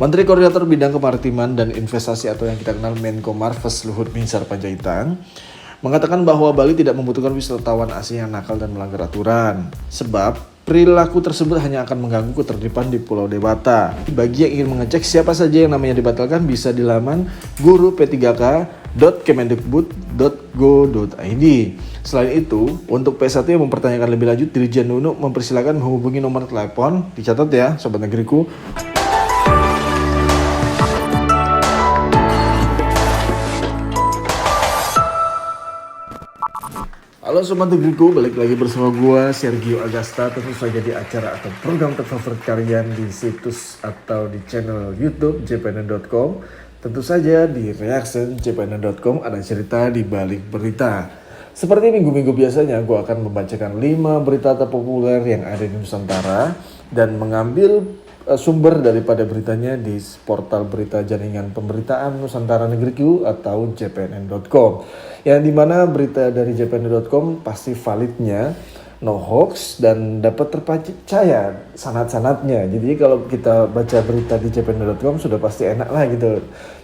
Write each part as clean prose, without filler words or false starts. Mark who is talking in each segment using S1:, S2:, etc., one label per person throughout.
S1: Menteri Koordinator Bidang Kemaritiman dan Investasi atau yang kita kenal Menko Marves Luhut Binsar Panjaitan mengatakan bahwa Bali tidak membutuhkan wisatawan asing yang nakal dan melanggar aturan, sebab perilaku tersebut hanya akan mengganggu ketertiban di Pulau Dewata. Bagi yang ingin mengecek siapa saja yang namanya dibatalkan bisa di laman guru-p3k.kemendikbud.go.id. Selain itu, untuk P1 yang mempertanyakan lebih lanjut, Dirjen Nunu mempersilakan menghubungi nomor telepon, dicatat ya Sobat Negeriku. Halo Sobat Negeriku, balik lagi bersama gue Sergio Agasta, tentu saja di acara atau program terfavorit kalian di situs atau di channel YouTube jpnn.com. Tentu saja di reaction jpnn.com ada cerita di balik berita. Seperti minggu-minggu biasanya, gue akan membacakan 5 berita terpopuler yang ada di Nusantara dan mengambil sumber daripada beritanya di portal berita jaringan pemberitaan Nusantara Negeriku atau jpnn.com. Yang dimana berita dari jpnn.com pasti validnya, no hoax, dan dapat terpercaya sanad-sanadnya. Jadi kalau kita baca berita di jpnn.com sudah pasti enak lah gitu.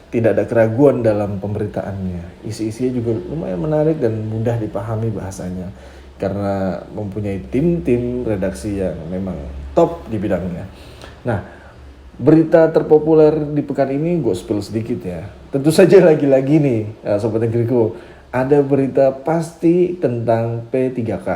S1: Tidak ada keraguan dalam pemberitaannya. Isi-isinya juga lumayan menarik dan mudah dipahami bahasanya. Karena mempunyai tim-tim redaksi yang memang top di bidangnya. Nah, berita terpopuler di pekan ini gue spill sedikit ya. Tentu saja lagi-lagi nih Sobat Negeriku, ada berita pasti tentang P3K.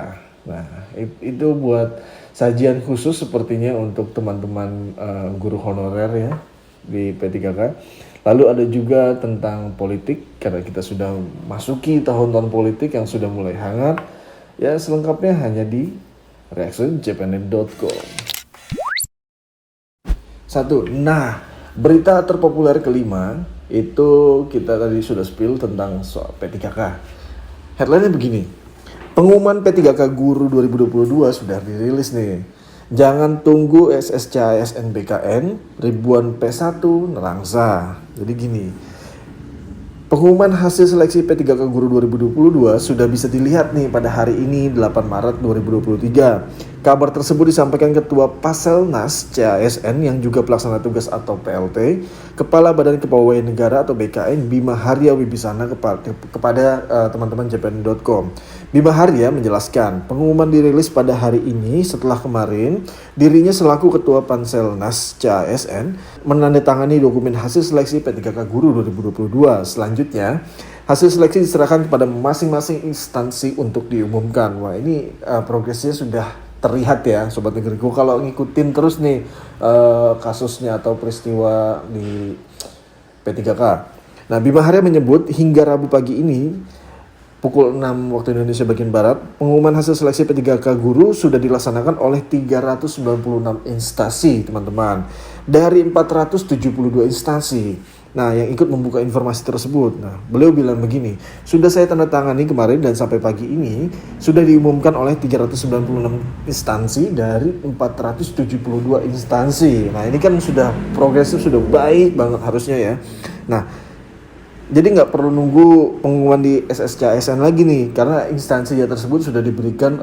S1: Nah, itu buat sajian khusus sepertinya untuk teman-teman guru honorer ya di P3K. Lalu ada juga tentang politik, karena kita sudah masuki tahun-tahun politik yang sudah mulai hangat. Ya, selengkapnya hanya di reaction jpnn.com. 1. Nah, berita terpopuler kelima itu kita tadi sudah spill tentang soal P3K. Headline-nya begini. Pengumuman P3K Guru 2022 sudah dirilis nih. Jangan tunggu SSCASN BKN, ribuan P1 nerangsa. Jadi gini. Pengumuman hasil seleksi P3K Guru 2022 sudah bisa dilihat nih pada hari ini 8 Maret 2023. Kabar tersebut disampaikan Ketua Paselnas CASN yang juga pelaksana tugas atau PLT, Kepala Badan Kepegawaian Negara atau BKN Bima Harya Wibisana kepada teman-teman jpn.com. Bima Harya menjelaskan pengumuman dirilis pada hari ini setelah kemarin dirinya selaku Ketua Paselnas CASN menandatangani dokumen hasil seleksi P3K Guru 2022. Selanjutnya, hasil seleksi diserahkan kepada masing-masing instansi untuk diumumkan. Wah, ini progresnya sudah terlihat ya Sobat Negeriku. Kalau ngikutin terus nih kasusnya atau peristiwa di P3K. Nah, Bima Harya menyebut hingga Rabu pagi ini pukul 6 waktu Indonesia bagian Barat, pengumuman hasil seleksi P3K Guru sudah dilaksanakan oleh 396 instansi, teman-teman. Dari 472 instansi. Nah, yang ikut membuka informasi tersebut. Nah, beliau bilang begini, sudah saya tanda tangani kemarin dan sampai pagi ini sudah diumumkan oleh 396 instansi dari 472 instansi. Nah, ini kan sudah progresif, sudah baik banget harusnya ya. Nah, jadi nggak perlu nunggu pengumuman di SSCASN lagi nih, karena instansi tersebut sudah diberikan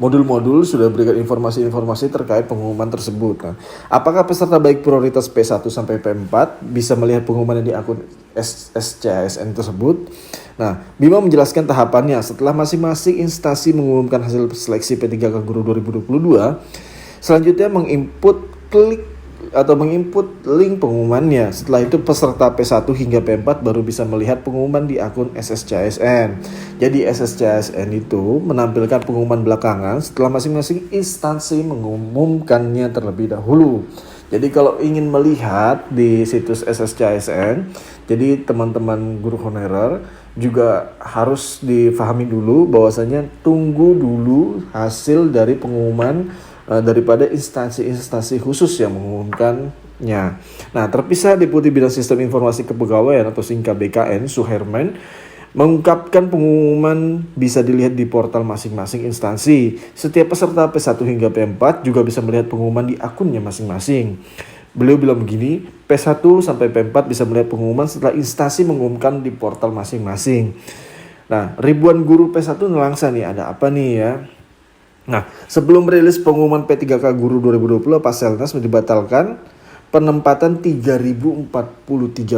S1: modul-modul, sudah berikan informasi-informasi terkait pengumuman tersebut. Nah, apakah peserta baik prioritas P1 sampai P4 bisa melihat pengumuman di akun SSCASN tersebut? Nah, Bima menjelaskan tahapannya setelah masing-masing instansi mengumumkan hasil seleksi P3K Guru 2022, selanjutnya menginput link pengumumannya. Setelah itu peserta P1 hingga P4 baru bisa melihat pengumuman di akun SSCASN. Jadi SSCASN itu menampilkan pengumuman belakangan setelah masing-masing instansi mengumumkannya terlebih dahulu. Jadi kalau ingin melihat di situs SSCASN, jadi teman-teman guru honorer juga harus difahami dulu bahwasanya tunggu dulu hasil dari pengumuman daripada instansi-instansi khusus yang mengumumkannya. Nah, terpisah Deputi Bidang Sistem Informasi Kepegawaian atau singkat BKN, Suherman, mengungkapkan pengumuman bisa dilihat di portal masing-masing instansi. Setiap peserta P1 hingga P4 juga bisa melihat pengumuman di akunnya masing-masing. Beliau bilang begini, P1 sampai P4 bisa melihat pengumuman setelah instansi mengumumkan di portal masing-masing. Nah, ribuan guru P1 nelangsa nih, ada apa nih ya? Nah, sebelum merilis pengumuman P3K Guru 2020, Paselnas dibatalkan penempatan 3.043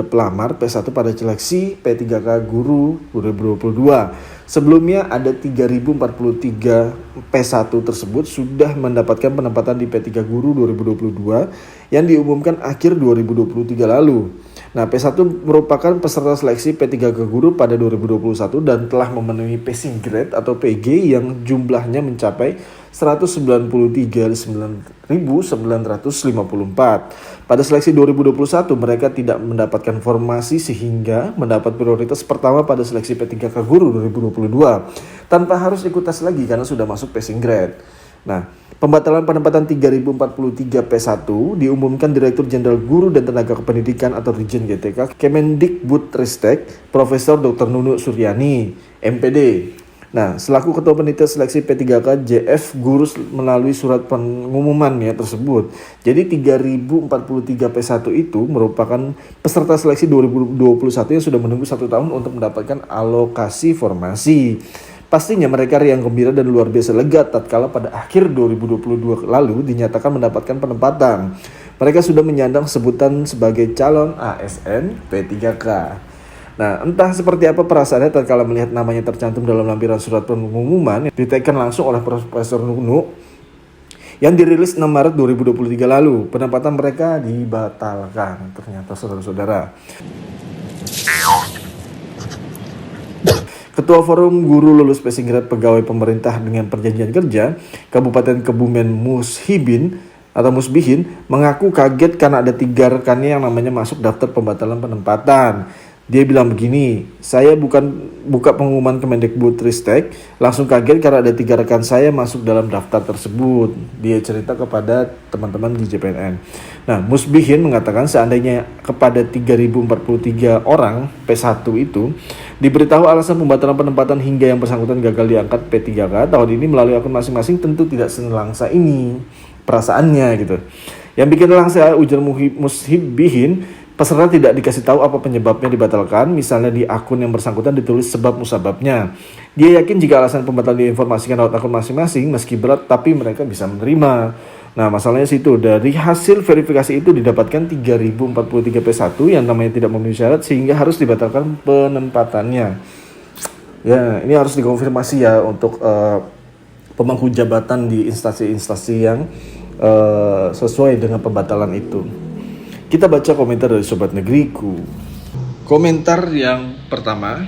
S1: pelamar P1 pada seleksi P3K Guru 2022. Sebelumnya ada 3.043 P1 tersebut sudah mendapatkan penempatan di P3 Guru 2022 yang diumumkan akhir 2023 lalu. Nah, P1 merupakan peserta seleksi P3K Guru pada 2021 dan telah memenuhi passing grade atau PG yang jumlahnya mencapai 193.954. Pada seleksi 2021 mereka tidak mendapatkan formasi sehingga mendapat prioritas pertama pada seleksi P3K Guru 2022 tanpa harus ikut tes lagi karena sudah masuk passing grade. Nah, pembatalan penempatan 3.043 P1 diumumkan Direktur Jenderal Guru dan Tenaga Kependidikan atau Dirjen GTK Kemendikbudristek Profesor Dr. Nunuk Suryani, MPD. Nah, selaku Ketua Panitia Seleksi P3K JF Guru melalui surat pengumumannya tersebut. Jadi 3.043 P1 itu merupakan peserta seleksi 2021 yang sudah menunggu 1 tahun untuk mendapatkan alokasi formasi. Pastinya mereka riang gembira dan luar biasa lega tatkala pada akhir 2022 lalu dinyatakan mendapatkan penempatan. Mereka sudah menyandang sebutan sebagai calon ASN P3K. Nah, entah seperti apa perasaannya tatkala melihat namanya tercantum dalam lampiran surat pengumuman yang ditekan langsung oleh Profesor Nunuk yang dirilis 6 Maret 2023 lalu. Penempatan mereka dibatalkan ternyata, saudara-saudara. Ketua Forum Guru Lulus Passing Grade Pegawai Pemerintah dengan Perjanjian Kerja Kabupaten Kebumen Musbihin mengaku kaget karena ada 3 rekannya yang namanya masuk daftar pembatalan penempatan. Dia bilang begini, saya buka pengumuman Kemendikbudristek, langsung kaget karena ada 3 rekan saya masuk dalam daftar tersebut. Dia cerita kepada teman-teman di JPNN. Nah, Musbihin mengatakan seandainya kepada 3.043 orang P1 itu diberitahu alasan pembatalan penempatan hingga yang bersangkutan gagal diangkat P3K tahun ini melalui akun masing-masing, tentu tidak senelangsa ini perasaannya gitu. Yang bikin nelangsa, ujar Musbihin, peserta tidak dikasih tahu apa penyebabnya dibatalkan, misalnya di akun yang bersangkutan ditulis sebab musababnya. Dia yakin jika alasan pembatalan diinformasikan lewat akun masing-masing, meski berat tapi mereka bisa menerima. Nah, masalahnya situ, dari hasil verifikasi itu didapatkan 3.043 P1 yang namanya tidak memenuhi syarat sehingga harus dibatalkan penempatannya. Ya, ini harus dikonfirmasi ya untuk pemangku jabatan di instansi-instansi yang sesuai dengan pembatalan itu. Kita baca komentar dari Sobat Negeriku. Komentar yang pertama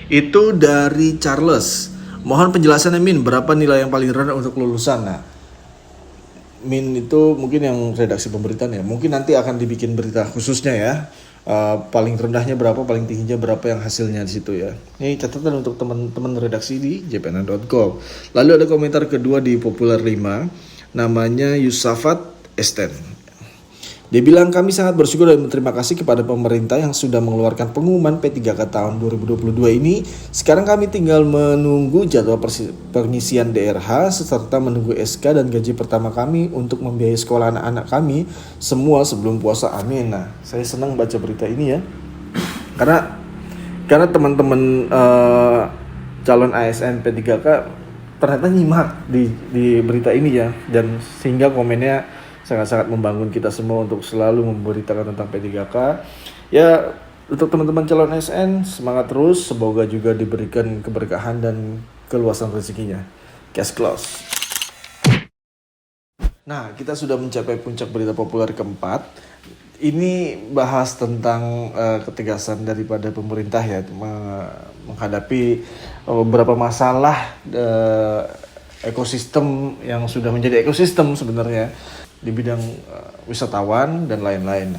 S1: itu dari Charles. Mohon penjelasannya Min, berapa nilai yang paling rendah untuk kelulusan? Nah, Min itu mungkin yang redaksi pemberitaan ya. Mungkin nanti akan dibikin berita khususnya ya. Paling rendahnya berapa, paling tingginya berapa yang hasilnya di situ ya. Ini catatan untuk teman-teman redaksi di jpn.com. Lalu ada komentar kedua di Populer 5, namanya Yusafat Esten. Dia bilang, kami sangat bersyukur dan berterima kasih kepada pemerintah yang sudah mengeluarkan pengumuman P3K tahun 2022 ini. Sekarang kami tinggal menunggu jadwal pengisian DRH serta menunggu SK dan gaji pertama kami untuk membiayai sekolah anak-anak kami semua sebelum puasa. Amin. Nah, saya senang baca berita ini ya. Karena teman-teman calon ASN P3K ternyata nyimak di berita ini ya, dan sehingga komennya sangat-sangat membangun kita semua untuk selalu memberitakan tentang P3K. Ya, untuk teman-teman calon ASN, semangat terus. Semoga juga diberikan keberkahan dan keluasan rezekinya. Cash close. Nah, kita sudah mencapai puncak berita populer keempat. Ini bahas tentang ketegasan daripada pemerintah ya menghadapi beberapa masalah ekosistem yang sudah menjadi ekosistem sebenarnya di bidang wisatawan dan lain-lain.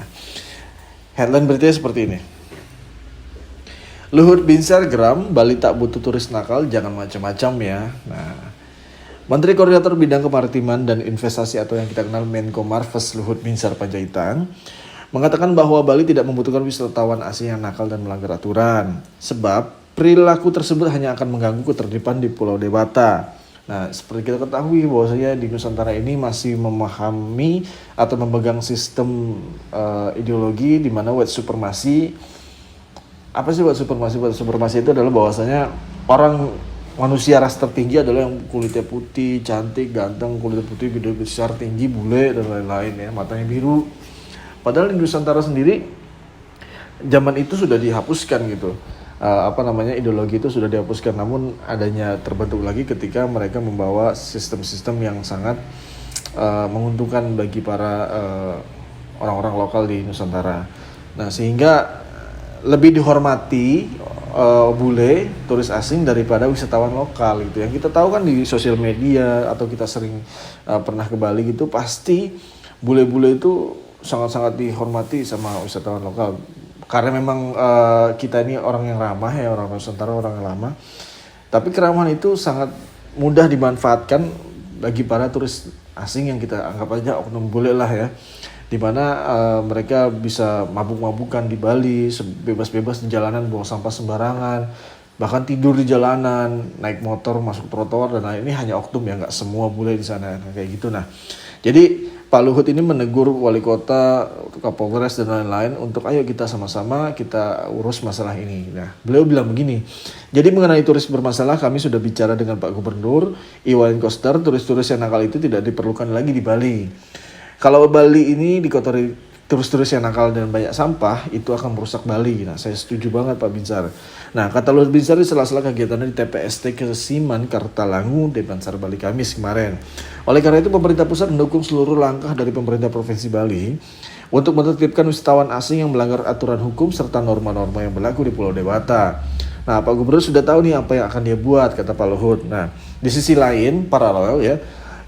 S1: Headline beritanya seperti ini. Luhut Binsar geram, Bali tak butuh turis nakal, jangan macam-macam ya. Nah, Menteri Koordinator Bidang Kemaritiman dan Investasi atau yang kita kenal Menko Marves Luhut Binsar Panjaitan mengatakan bahwa Bali tidak membutuhkan wisatawan asing yang nakal dan melanggar aturan, sebab perilaku tersebut hanya akan mengganggu ketertiban di Pulau Dewata. Nah, seperti kita ketahui bahwasanya di Nusantara ini masih memahami atau memegang sistem ideologi di mana white supremacy. Apa sih white supremacy? White supremacy itu adalah bahwasanya manusia ras tertinggi adalah yang kulitnya putih, cantik, ganteng, kulitnya putih, gede besar, tinggi, bule dan lain-lain ya, matanya biru. Padahal di Nusantara sendiri zaman itu sudah dihapuskan gitu. Ideologi itu sudah dihapuskan, namun adanya terbentuk lagi ketika mereka membawa sistem-sistem yang sangat menguntungkan bagi para orang-orang lokal di Nusantara. Nah, sehingga lebih dihormati bule turis asing daripada wisatawan lokal gitu. Yang kita tahu kan di sosial media atau kita sering pernah ke Bali gitu, pasti bule-bule itu sangat-sangat dihormati sama wisatawan lokal. Karena memang kita ini orang yang ramah ya, orang Nusantara, orang yang lama. Tapi keramahan itu sangat mudah dimanfaatkan bagi para turis asing yang kita anggap aja oknum bule lah ya. Dimana mereka bisa mabuk-mabukan di Bali, bebas-bebas di jalanan, buang sampah sembarangan, bahkan tidur di jalanan, naik motor, masuk trotoar, dan lain. Ini hanya oknum ya, nggak semua bule di sana kayak gitu. Nah, jadi Pak Luhut ini menegur wali kota, Kapolres dan lain-lain untuk ayo kita sama-sama kita urus masalah ini. Nah, beliau bilang begini, jadi mengenai turis bermasalah kami sudah bicara dengan Pak Gubernur, Iwayan Koster, turis-turis yang nakal itu tidak diperlukan lagi di Bali. Kalau Bali ini dikotori turis-turis yang nakal dan banyak sampah, itu akan merusak Bali. Nah, saya setuju banget Pak Binsar. Nah, kata Luhut Binsar di sela-sela kegiatannya di TPST Kesiman, Kartalangu, Depensar Bali Kamis kemarin. Oleh karena itu, pemerintah pusat mendukung seluruh langkah dari pemerintah Provinsi Bali untuk menertibkan wisatawan asing yang melanggar aturan hukum serta norma-norma yang berlaku di Pulau Dewata. Nah, Pak Gubernur sudah tahu nih apa yang akan dia buat, kata Pak Luhut. Nah, di sisi lain, paralel ya,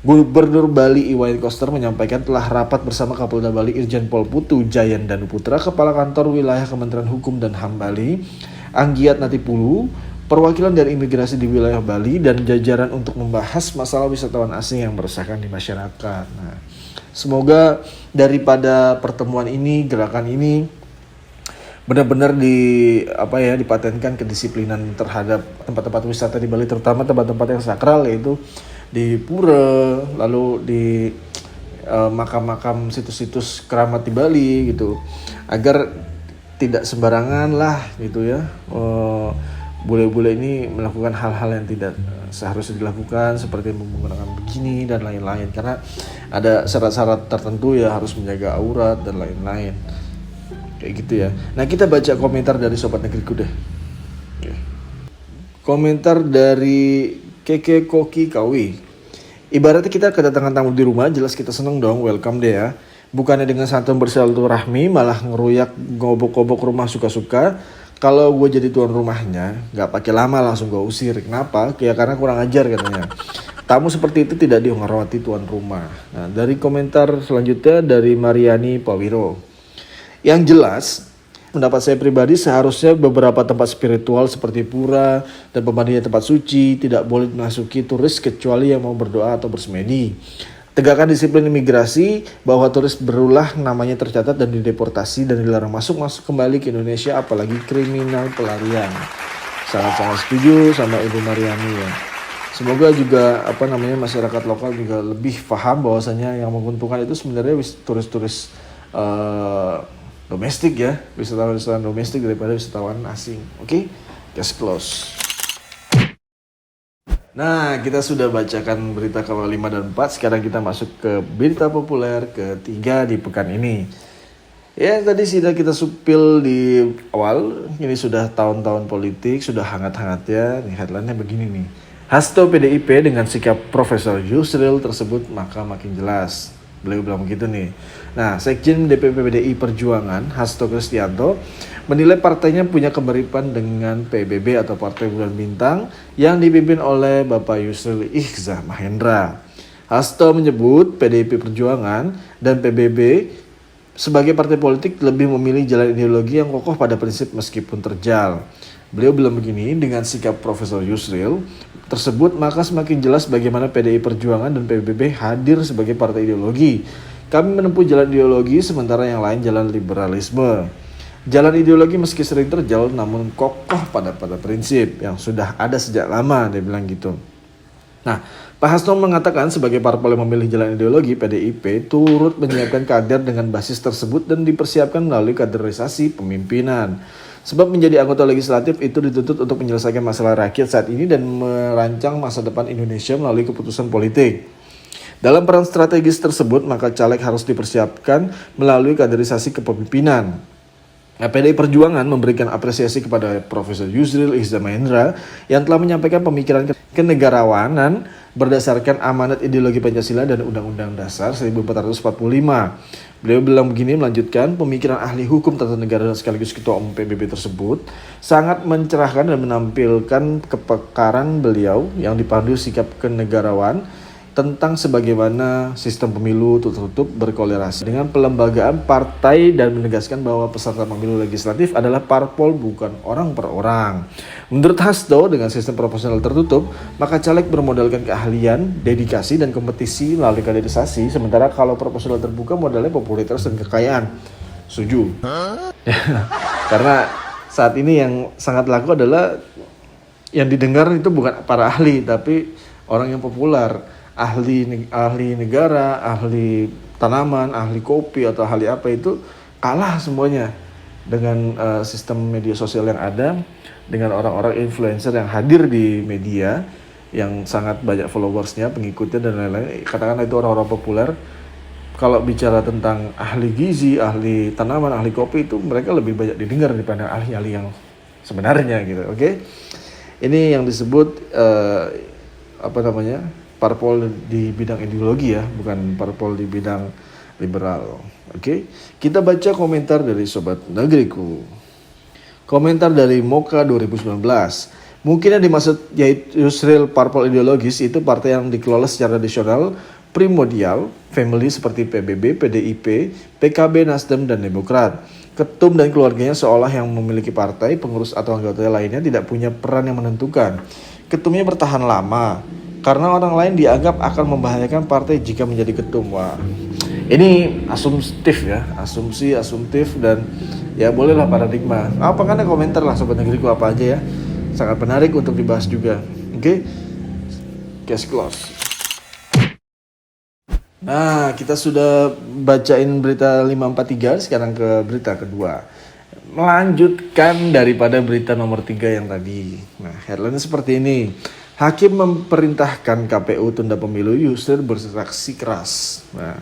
S1: Gubernur Bali Iwayan Koster menyampaikan telah rapat bersama Kapolda Bali Irjen Pol Putu Jayan Danuputra, Kepala Kantor Wilayah Kementerian Hukum dan HAM Bali, Anggiat Natipulu, perwakilan dari imigrasi di wilayah Bali, dan jajaran untuk membahas masalah wisatawan asing yang meresahkan di masyarakat. Nah, semoga daripada pertemuan ini, gerakan ini benar-benar dipatenkan kedisiplinan terhadap tempat-tempat wisata di Bali, terutama tempat-tempat yang sakral, yaitu di pura, lalu di makam-makam, situs-situs keramat di Bali gitu, agar tidak sembarangan lah gitu ya, bule-bule ini melakukan hal-hal yang tidak seharusnya dilakukan, seperti menggunakan begini dan lain-lain, karena ada syarat-syarat tertentu ya, harus menjaga aurat dan lain-lain kayak gitu ya. Nah, kita baca komentar dari Sobat Negeriku deh. Komentar dari Keke Koki Kawi. Ibaratnya kita kedatangan tamu di rumah, jelas kita seneng dong, welcome deh ya. Bukannya dengan santun bersilaturahmi, malah ngeruyak ngobok-ngobok rumah suka-suka. Kalau gue jadi tuan rumahnya, gak pakai lama langsung gue usir. Kenapa? Ya karena kurang ajar katanya. Tamu seperti itu tidak dihormati tuan rumah. Nah, dari komentar selanjutnya dari Mariani Pawiro. Yang jelas, pendapat saya pribadi, seharusnya beberapa tempat spiritual seperti pura dan pemandian tempat suci tidak boleh dimasuki turis kecuali yang mau berdoa atau bersemedi. Tegakkan disiplin imigrasi bahwa turis berulah namanya tercatat dan dideportasi dan dilarang masuk kembali ke Indonesia, apalagi kriminal pelarian. Sangat-sangat setuju sama Ibu Mariani ya. Semoga juga masyarakat lokal juga lebih paham bahwasanya yang menguntungkan itu sebenarnya turis-turis domestik ya, wisatawan domestik daripada wisatawan asing. Oke, case close. Nah, kita sudah bacakan berita kabar 5 dan 4. Sekarang kita masuk ke berita populer ketiga di pekan ini. Ya, tadi sudah kita supil di awal. Ini sudah tahun-tahun politik, sudah hangat-hangatnya. Nih headline-nya begini nih. Hasto PDIP dengan sikap Profesor Yusril tersebut maka makin jelas. Beliau bilang begitu nih. Nah, Sekjen DPP PDI Perjuangan Hasto Kristianto menilai partainya punya kemiripan dengan PBB atau Partai Bulan Bintang yang dipimpin oleh Bapak Yusril Ikhza Mahendra. Hasto menyebut PDIP Perjuangan dan PBB sebagai partai politik lebih memilih jalan ideologi yang kokoh pada prinsip meskipun terjal. Beliau bilang begini, dengan sikap Profesor Yusril tersebut maka semakin jelas bagaimana PDI Perjuangan dan PBB hadir sebagai partai ideologi. Kami menempuh jalan ideologi sementara yang lain jalan liberalisme. Jalan ideologi meski sering terjal namun kokoh pada prinsip yang sudah ada sejak lama, dia bilang gitu. Nah, Pak Hasto mengatakan sebagai parpol yang memilih jalan ideologi, PDIP turut menyiapkan kader dengan basis tersebut dan dipersiapkan melalui kaderisasi pemimpinan. Sebab menjadi anggota legislatif itu dituntut untuk menyelesaikan masalah rakyat saat ini dan merancang masa depan Indonesia melalui keputusan politik. Dalam peran strategis tersebut, maka caleg harus dipersiapkan melalui kaderisasi kepemimpinan. Nah, PDI Perjuangan memberikan apresiasi kepada Profesor Yusril Iza Mahendra yang telah menyampaikan pemikiran kenegarawanan berdasarkan amanat ideologi Pancasila dan Undang-Undang Dasar 1445. Beliau bilang begini, melanjutkan, pemikiran ahli hukum tata negara dan sekaligus Ketua Umum PBB tersebut sangat mencerahkan dan menampilkan kepekaran beliau yang dipandu sikap kenegarawan tentang sebagaimana sistem pemilu tertutup berkolerasi dengan pelembagaan partai dan menegaskan bahwa peserta pemilu legislatif adalah parpol bukan orang per orang. Menurut Hasto, dengan sistem proporsional tertutup, maka caleg bermodalkan keahlian, dedikasi, dan kompetisi melalui kaderisasi, sementara kalau proporsional terbuka modalnya popularitas dan kekayaan. Setuju? Karena saat ini yang sangat laku adalah yang didengar itu bukan para ahli, tapi orang yang populer. Ahli negara, ahli tanaman, ahli kopi atau ahli apa itu kalah semuanya dengan sistem media sosial yang ada, dengan orang-orang influencer yang hadir di media yang sangat banyak followersnya, pengikutnya dan lain-lain. Katakanlah itu orang-orang populer. Kalau bicara tentang ahli gizi, ahli tanaman, ahli kopi itu mereka lebih banyak didengar daripada ahli-ahli yang sebenarnya gitu. Oke? Ini yang disebut parpol di bidang ideologi ya, bukan parpol di bidang liberal. Oke, kita baca komentar dari Sobat Negeriku. Komentar dari Moka 2019. Mungkin yang dimaksud yaitu Yusril parpol ideologis itu partai yang dikelola secara tradisional, primordial, family seperti PBB, PDIP, PKB, Nasdem, dan Demokrat. Ketum dan keluarganya seolah yang memiliki partai, pengurus atau anggota lainnya tidak punya peran yang menentukan. Ketumnya bertahan lama, karena orang lain dianggap akan membahayakan partai jika menjadi ketum. Wah, ini asumtif ya, asumtif dan ya bolehlah paradigma. Apa kan komentar lah Sobat Negeriku apa aja ya, sangat menarik untuk dibahas juga. Oke, case close. Nah, kita sudah bacain berita 543, sekarang ke berita kedua. Melanjutkan daripada berita nomor 3 yang tadi. Nah, headline seperti ini. Hakim memerintahkan KPU tunda pemilu, Yusril berreaksi keras. Nah,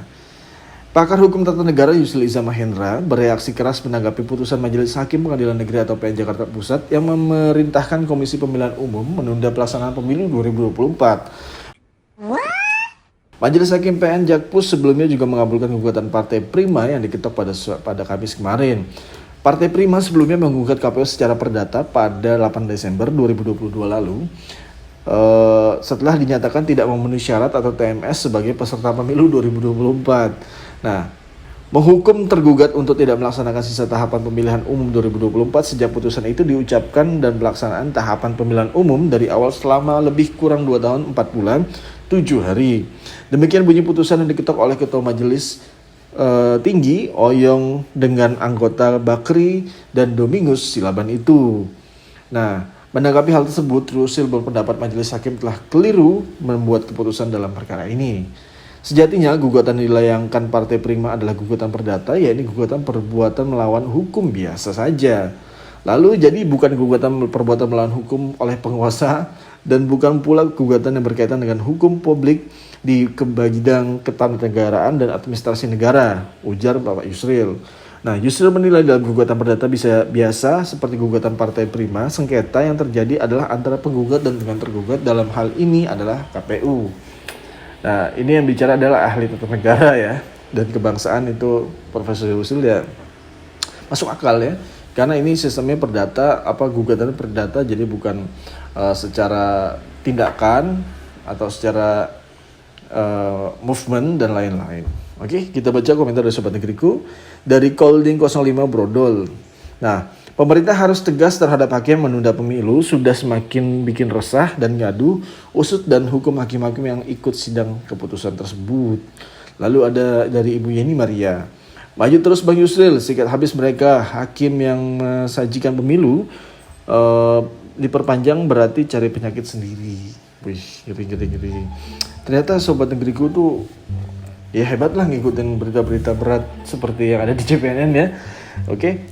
S1: pakar hukum tata negara Yusril Iza Mahendra bereaksi keras menanggapi putusan Majelis Hakim Pengadilan Negeri atau PN Jakarta Pusat yang memerintahkan Komisi Pemilihan Umum menunda pelaksanaan pemilu 2024. Majelis Hakim PN Jakpus sebelumnya juga mengabulkan gugatan Partai Prima yang diketok pada Kamis kemarin. Partai Prima sebelumnya menggugat KPU secara perdata pada 8 Desember 2022 lalu. Setelah dinyatakan tidak memenuhi syarat atau TMS sebagai peserta pemilu 2024. Nah, menghukum tergugat untuk tidak melaksanakan sisa tahapan pemilihan umum 2024 sejak putusan itu diucapkan dan pelaksanaan tahapan pemilihan umum dari awal selama lebih kurang 2 tahun 4 bulan 7 hari. Demikian bunyi putusan yang diketok oleh Ketua Majelis Tinggi Oyong dengan anggota Bakri dan Domingus Silaban itu. Nah, menanggapi hal tersebut, Yusril berpendapat Majelis Hakim telah keliru membuat keputusan dalam perkara ini. Sejatinya, gugatan dilayangkan Partai Prima adalah gugatan perdata, yakni gugatan perbuatan melawan hukum biasa saja. Lalu, jadi bukan gugatan perbuatan melawan hukum oleh penguasa dan bukan pula gugatan yang berkaitan dengan hukum publik di bidang ketatanegaraan dan administrasi negara, ujar Bapak Yusril. Nah, Yusril menilai dalam gugatan perdata biasa seperti gugatan Partai Prima, sengketa yang terjadi adalah antara penggugat dan dengan tergugat, dalam hal ini adalah KPU. Nah, ini yang bicara adalah ahli tata negara ya, dan kebangsaan itu Profesor Yusril ya masuk akal ya, karena ini sistemnya perdata, gugatannya perdata, jadi bukan secara tindakan atau secara movement dan lain-lain. Oke, kita baca komentar dari Sobat Negeriku dari Colding 05 Brodol. Nah, pemerintah harus tegas terhadap hakim menunda pemilu, sudah semakin bikin resah dan ngadu usut dan hukum hakim-hakim yang ikut sidang keputusan tersebut. Lalu ada dari Ibu Yeni Maria. Maju terus Bang Yusril, sikat habis mereka. Hakim yang mensajikan pemilu diperpanjang berarti cari penyakit sendiri. Wih, ngeri. Ternyata Sobat Negeriku tuh ya hebat lah ngikutin berita-berita berat seperti yang ada di CPNN ya. Oke,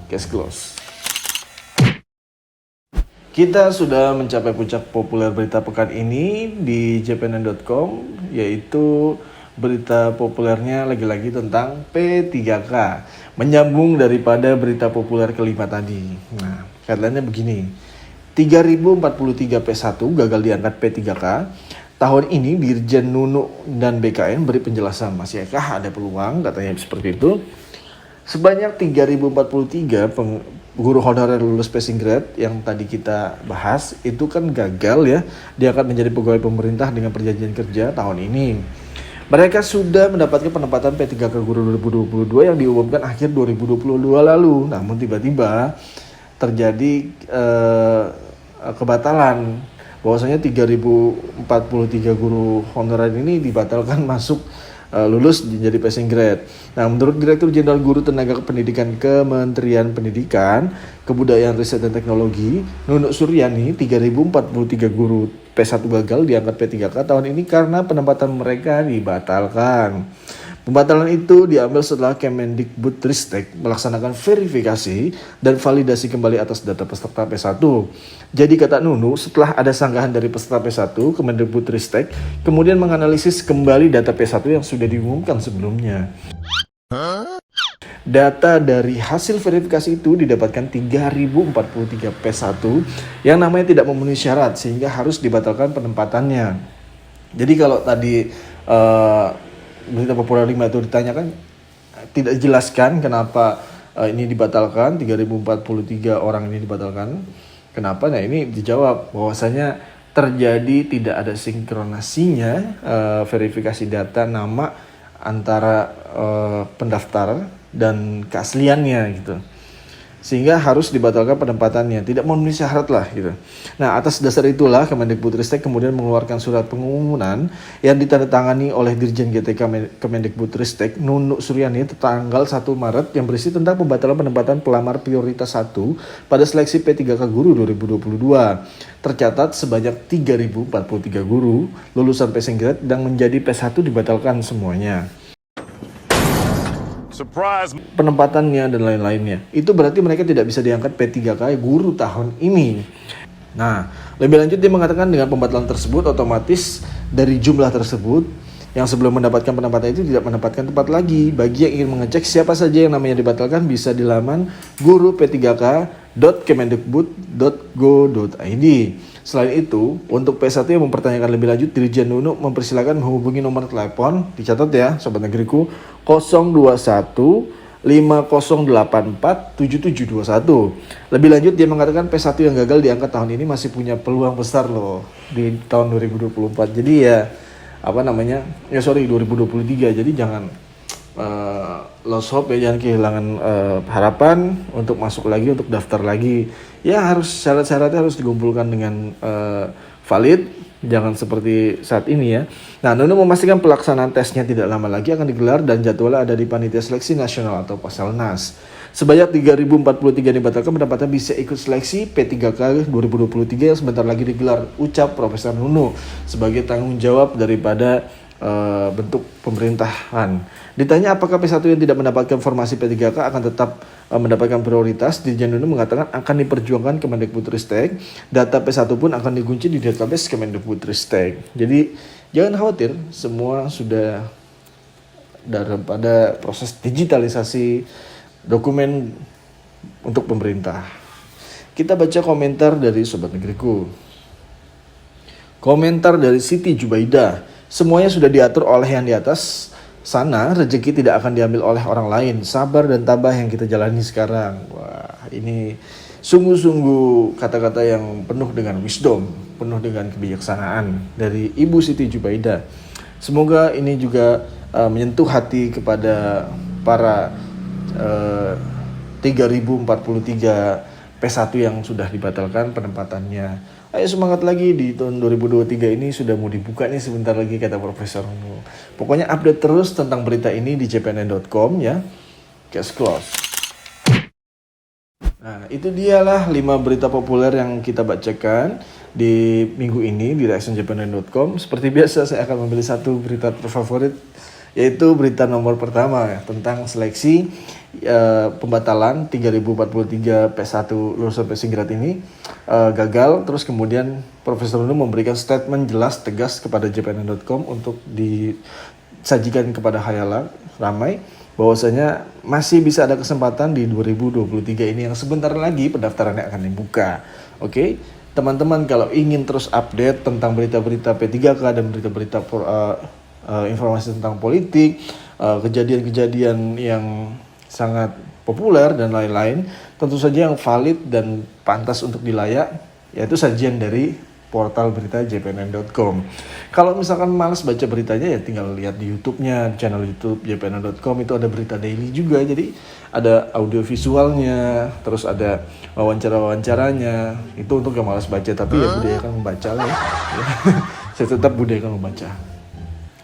S1: case close. Kita sudah mencapai puncak populer berita pekan ini di jpnn.com, yaitu berita populernya lagi-lagi tentang P3K. Menyambung daripada berita populer kelima tadi. Nah, headline-nya begini. 3043 P1 gagal diangkat P3K. Tahun ini Dirjen Nunu dan BKN beri penjelasan, masihkah ada peluang, katanya seperti itu. Sebanyak 3043 guru honorer lulus passing grade yang tadi kita bahas itu kan gagal ya diangkat menjadi pegawai pemerintah dengan perjanjian kerja tahun ini. Mereka sudah mendapatkan penempatan P3K Guru 2022 yang diumumkan akhir 2022 lalu. Namun tiba-tiba terjadi kebatalan, bahwasanya 3043 guru honorer ini dibatalkan masuk lulus menjadi passing grade. Nah, menurut Direktur Jenderal Guru Tenaga Pendidikan Kementerian Pendidikan, Kebudayaan, Riset dan Teknologi, Nunuk Suryani, 3043 guru P1 gagal diangkat P3K tahun ini karena penempatan mereka dibatalkan. Pembatalan itu diambil setelah Kemendikbudristek melaksanakan verifikasi dan validasi kembali atas data peserta P1. Jadi kata Nunu, setelah ada sanggahan dari peserta P1, Kemendikbudristek kemudian menganalisis kembali data P1 yang sudah diumumkan sebelumnya. Data dari hasil verifikasi itu didapatkan 3043 P1 yang namanya tidak memenuhi syarat sehingga harus dibatalkan penempatannya. Jadi kalau tadi berita populer 5 itu ditanyakan, tidak dijelaskan kenapa ini dibatalkan, 3043 orang ini dibatalkan. Kenapa? Nah, ini dijawab bahwasanya terjadi tidak ada sinkronasinya verifikasi data nama antara pendaftar dan keasliannya gitu. Sehingga harus dibatalkan penempatannya, tidak memenuhi syarat lah gitu. Nah, atas dasar itulah Kemendikbudristek kemudian mengeluarkan surat pengumuman yang ditandatangani oleh Dirjen GTK Kemendikbudristek Nunuk Suryani tanggal 1 Maret yang berisi tentang pembatalan penempatan pelamar prioritas 1 pada seleksi P3K Guru 2022. Tercatat sebanyak 3043 guru lulusan passing grade dan menjadi P1 dibatalkan semuanya. Surprise. Penempatannya dan lain-lainnya. Itu berarti mereka tidak bisa diangkat P3K guru tahun ini. Nah, lebih lanjut dia mengatakan dengan pembatalan tersebut otomatis dari jumlah tersebut yang sebelum mendapatkan penempatan itu tidak mendapatkan tempat lagi. Bagi yang ingin mengecek siapa saja yang namanya dibatalkan bisa di laman guru-p3k.kemendikbud.go.id. Selain itu, untuk P1 yang mempertanyakan lebih lanjut, Dirjen Nunu mempersilakan menghubungi nomor telepon, dicatat ya sobat negeriku, 021 5084 7721. Lebih lanjut dia mengatakan P1 yang gagal diangkat tahun ini masih punya peluang besar loh di tahun 2024. Jadi ya 2023. Jadi jangan lost hope ya, jangan kehilangan harapan untuk masuk lagi, untuk daftar lagi. Ya harus syarat-syaratnya harus dikumpulkan dengan valid. Jangan seperti saat ini ya. Nah, Nunu memastikan pelaksanaan tesnya tidak lama lagi akan digelar dan jadwalnya ada di Panitia Seleksi Nasional atau Paselnas. Sebanyak 3043 dibatalkan pendapatan bisa ikut seleksi P3K 2023 yang sebentar lagi digelar, ucap Profesor Nunu sebagai tanggung jawab daripada bentuk pemerintahan. Ditanya apakah P1 yang tidak mendapatkan formasi P3K akan tetap mendapatkan prioritas, Dirjen Nunu mengatakan akan diperjuangkan Kemendikbudristek. Data P1 pun akan dikunci di database Kemendikbudristek. Jadi jangan khawatir, semua sudah daripada proses digitalisasi dokumen untuk pemerintah. Kita baca komentar dari sobat negeriku. Komentar dari Siti Jubaidah. Semuanya sudah diatur oleh yang di atas sana, rezeki tidak akan diambil oleh orang lain. Sabar dan tabah yang kita jalani sekarang. Wah, ini sungguh-sungguh kata-kata yang penuh dengan wisdom, penuh dengan kebijaksanaan dari Ibu Siti Jubaidah. Semoga ini juga menyentuh hati kepada para 3043 P1 yang sudah dibatalkan penempatannya. Ayo semangat lagi, di tahun 2023 ini sudah mau dibuka nih sebentar lagi, kata Profesor Nunu. Pokoknya update terus tentang berita ini di jpnn.com ya. Case close. Nah, itu dialah 5 berita populer yang kita bacakan di minggu ini di reactionjpnn.com. Seperti biasa saya akan memilih satu berita terfavorit yaitu berita nomor pertama ya, tentang seleksi pembatalan 3043 P1 lulusan Pesinggirat ini gagal. Terus kemudian Profesor Nunu memberikan statement jelas tegas kepada jpnn.com untuk disajikan kepada khalayak ramai bahwasanya masih bisa ada kesempatan di 2023 ini yang sebentar lagi pendaftarannya akan dibuka. Oke, teman-teman kalau ingin terus update tentang berita-berita P3K dan berita-berita informasi tentang politik, kejadian-kejadian yang sangat populer dan lain-lain, tentu saja yang valid dan pantas untuk dilayak yaitu sajian dari portal berita jpnn.com. Kalau misalkan malas baca beritanya ya tinggal lihat di YouTube-nya, channel YouTube jpnn.com itu ada berita daily juga. Jadi ada audio visualnya, terus ada wawancara-wawancaranya. Itu untuk yang malas baca, tapi ya budayakan membaca lah ya. Saya tetap budayakan membaca.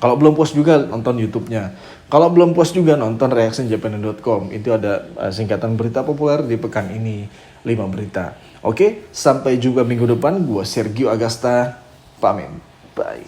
S1: Kalau belum puas juga nonton YouTube-nya. Kalau belum puas juga nonton reaction jpnn.com. Itu ada singkatan berita populer di pekan ini, 5 berita. Oke, sampai jumpa minggu depan. Gua Sergio Agasta, pamit. Bye.